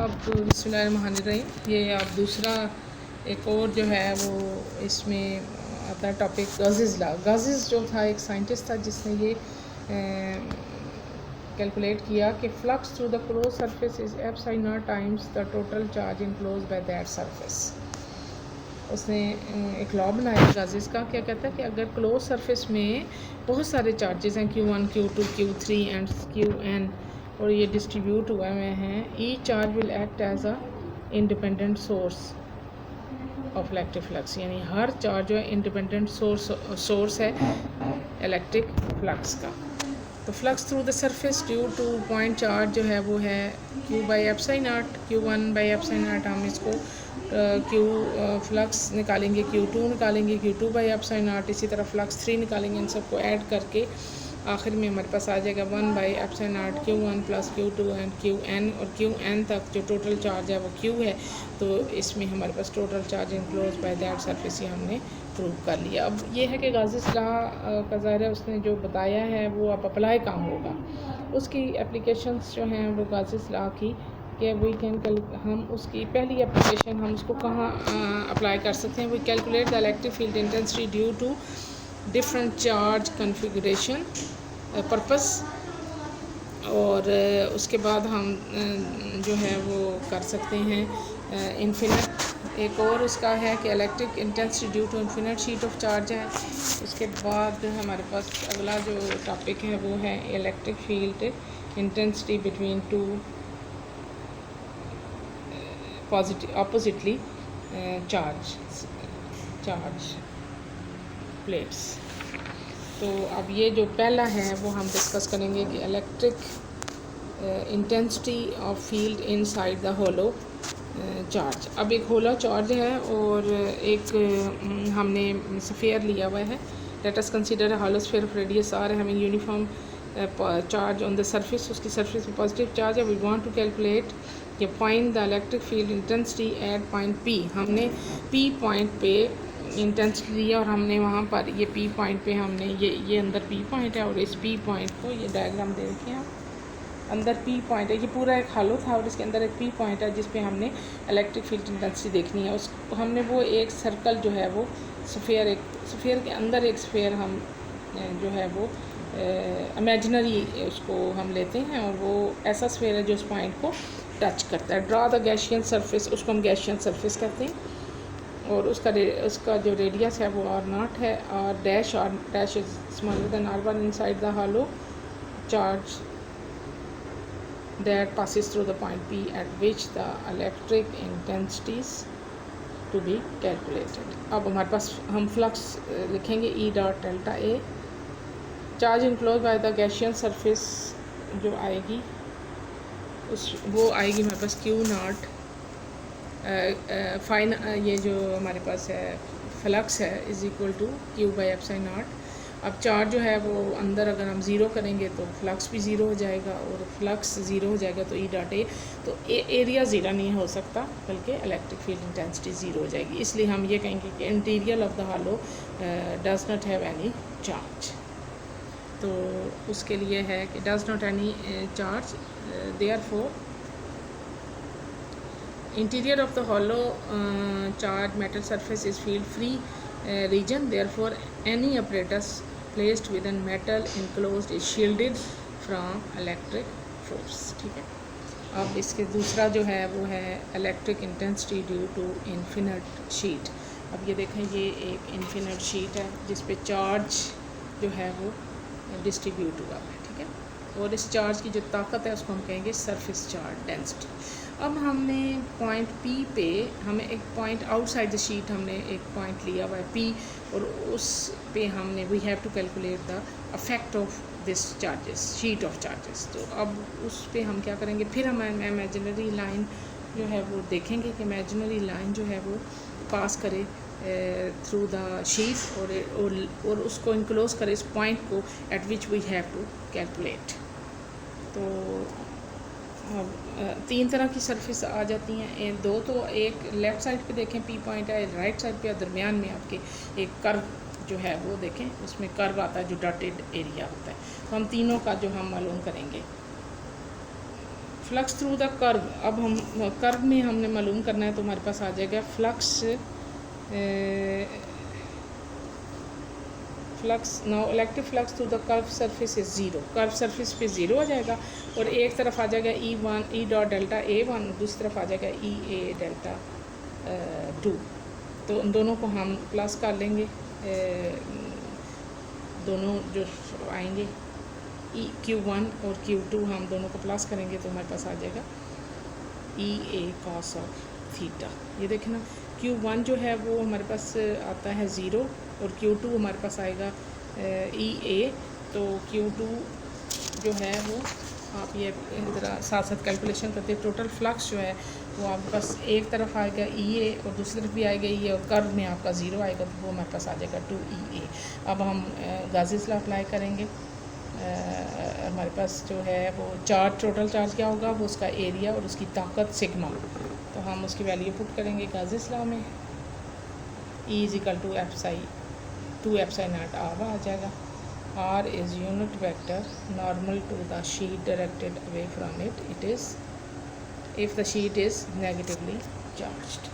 अब बिस्मिल्लाहिर्रहमानिर्रहीम ये अब दूसरा एक और जो है वो इसमें आता है टॉपिक गाज़ीज़ लॉ। गाज़ीज़ जो था एक साइंटिस्ट था जिसने ये कैलकुलेट किया कि flux through the close surface is epsilon times the total charge enclose by that surface. उसने एक लॉ बनाया गाज़ीज़ का। क्या कहता है कि अगर क्लोज सरफेस में बहुत सारे चार्जेस हैं Q1 Q2 Q3 and Qn और ये डिस्ट्रीब्यूट हुए हैं, each charge will act as a independent source of electric flux. यानी हर चार्ज जो है इंडिपेंडेंट सोर्स है इलेक्ट्रिक फ्लक्स का। तो flux through the surface due to point charge जो है वो है Q by epsilon naught, Q1 by epsilon naught. हम इसको Q फ्लक्स निकालेंगे, Q2 निकालेंगे, Q2 बाई एप्सिलॉन नॉट। इसी तरह फ्लक्स 3 निकालेंगे। इन सबको ऐड करके आखिर में हमारे पास आ जाएगा 1 by epsilon naught Q1 plus Q2 and Qn। और Qn तक जो टोटल चार्ज है वो Q है। तो इसमें हमारे पास total charge enclose by that surface ही हमने प्रूव कर लिया। अब ये है कि गाज़ीज़ लॉ का ज़ाहिर है उसने जो बताया है वो अब अप्लाई कहाँ होगा। उसकी एप्लीकेशंस जो हैं वो गाज़ीज़ लॉ की कि वी कैन हम उसकी पहली एप्लीकेशन हम उसको कहाँ अप्लाई कर सकते हैं। We calculate the electric field intensity due to different charge configuration purpose. और उसके बाद हम जो है वो कर सकते हैं इन्फिनिट। एक और उसका है कि electric intensity due to infinite sheet of charge है। उसके बाद जो हमारे पास अगला जो टॉपिक है वो है electric field intensity between two positive oppositely charge plates. तो अब ये जो पहला है वो हम डिस्कस करेंगे कि electric intensity of field inside the hollow charge. अब एक होलो चार्ज है और एक हमने स्फीयर लिया हुआ है। Let us consider hollow sphere of radius R having uniform charge on the surface. उसकी सरफेस में पॉजिटिव चार्ज है। वी वांट टू कैलकुलेट कि find the electric field intensity at point P। हमने P पॉइंट पे intensity लिया और हमने वहाँ पर ये P पॉइंट पे हमने ये अंदर P पॉइंट है और इस P पॉइंट को ये डायग्राम दे रखे हैं। अंदर P पॉइंट है, ये पूरा एक हालो था और इसके अंदर एक P पॉइंट है जिस पे हमने इलेक्ट्रिक फील्ड इंटेंसिटी देखनी है। उस हमने वो एक सर्कल जो है वो स्फीयर के अंदर एक स्फीयर हम जो है वो इमेजिनरी उसको हम लेते हैं और वो ऐसा स्फीयर है जो उस पॉइंट को टच करता है। ड्रा द गैसियन सरफेस, उसको हम गैसियन सरफेस कहते हैं। और उसका जो रेडियस है वो R0 है। और dash is smaller than R1 inside the hello charge that passes through the point P at which the electric intensities to be calculated। अब हमारे पास हम फ्लक्स लिखेंगे E dot delta A। Charge enclose by the Gaussian surface जो आएगी वो आएगी हमारे पास Q0 fine ये जो हमारे पास है फ्लक्स है is equal to Q by epsilon naught. अब चार्ज जो है वो अंदर अगर हम ज़ीरो करेंगे तो फ्लक्स भी ज़ीरो हो जाएगा और फ्लक्स ज़ीरो हो जाएगा तो E डॉट A। तो एरिया ज़ीरो नहीं हो सकता बल्कि इलेक्ट्रिक फील्ड इंटेंसिटी ज़ीरो हो जाएगी। इसलिए हम ये कहेंगे कि interior of the hello does not have any charge. तो उसके लिए है कि does not any charge, therefore interior of the hollow charged metal surface is field free region, therefore any apparatus placed within metal enclosed is shielded from electric force। ठीक है। अब इसके दूसरा जो है वो है electric intensity due to infinite sheet. अब ये देखें ये एक इन्फिनिट शीट है जिस पे चार्ज जो है वो डिस्ट्रीब्यूट हुआ है। ठीक है। और इस चार्ज की जो ताकत है उसको हम कहेंगे सरफेस चार्ज डेंसिटी। अब हमने पॉइंट P पे हमें एक पॉइंट आउटसाइड द शीट हमने एक पॉइंट लिया हुआ है P और उस पे हमने we have to calculate the effect of this charges sheet of charges. तो अब उस पे हम क्या करेंगे, फिर हम इमेजिनरी लाइन जो है वो देखेंगे कि इमेजिनरी लाइन जो है वो पास करे थ्रू द शीट और उसको इनक्लोज करे इस पॉइंट को at which we have to calculate. तो तीन तरह की सरफेस आ जाती हैं। दो तो एक लेफ़्ट साइड पे देखें P पॉइंट है, राइट साइड पे दरमियान में आपके एक कर्व जो है वो देखें, उसमें कर्व आता है जो डॉटेड एरिया होता है। तो हम तीनों का जो हम मालूम करेंगे फ्लक्स थ्रू द कर्व, अब हम कर्व में हमने मालूम करना है, तो हमारे पास आ जाएगा flux now electric flux to the curve surface is zero, curve surface पे ज़ीरो आ जाएगा, और एक तरफ आ जाएगा E1 E dot delta A1, दूसरी तरफ आ जाएगा EA डेल्टा 2। तो उन दोनों को हम प्लस कर लेंगे, दोनों जो आएंगे Q1 और Q2 हम दोनों को प्लस करेंगे, तो हमारे पास आ जाएगा EA cos ऑफ थीटा। ये देखें ना, Q1 जो है वो हमारे पास आता है ज़ीरो, और Q2 हमारे पास आएगा EA। तो Q2 जो है वो आप ये ज़रा साथ साथ कैलकुलेशन करते हैं। टोटल फ्लक्स जो है वो आपके पास एक तरफ आएगा EA और दूसरी तरफ भी आएगा EA, और कर्व में आपका ज़ीरो आएगा, तो वो हमारे पास आ जाएगा 2EA। अब हम गाज़ीज़ लॉ अप्लाई करेंगे। हमारे पास जो है वो चार्ज, टोटल चार्ज क्या होगा, वो उसका एरिया और उसकी ताकत सिग्मा, तो हम उसकी वैल्यू पुट करेंगे गाज़ीज़ लॉ में। E is equal to epsilon 2 epsilon naught R आ जाएगा। R is unit vector normal to the sheet directed away from it. It is if the sheet is negatively charged.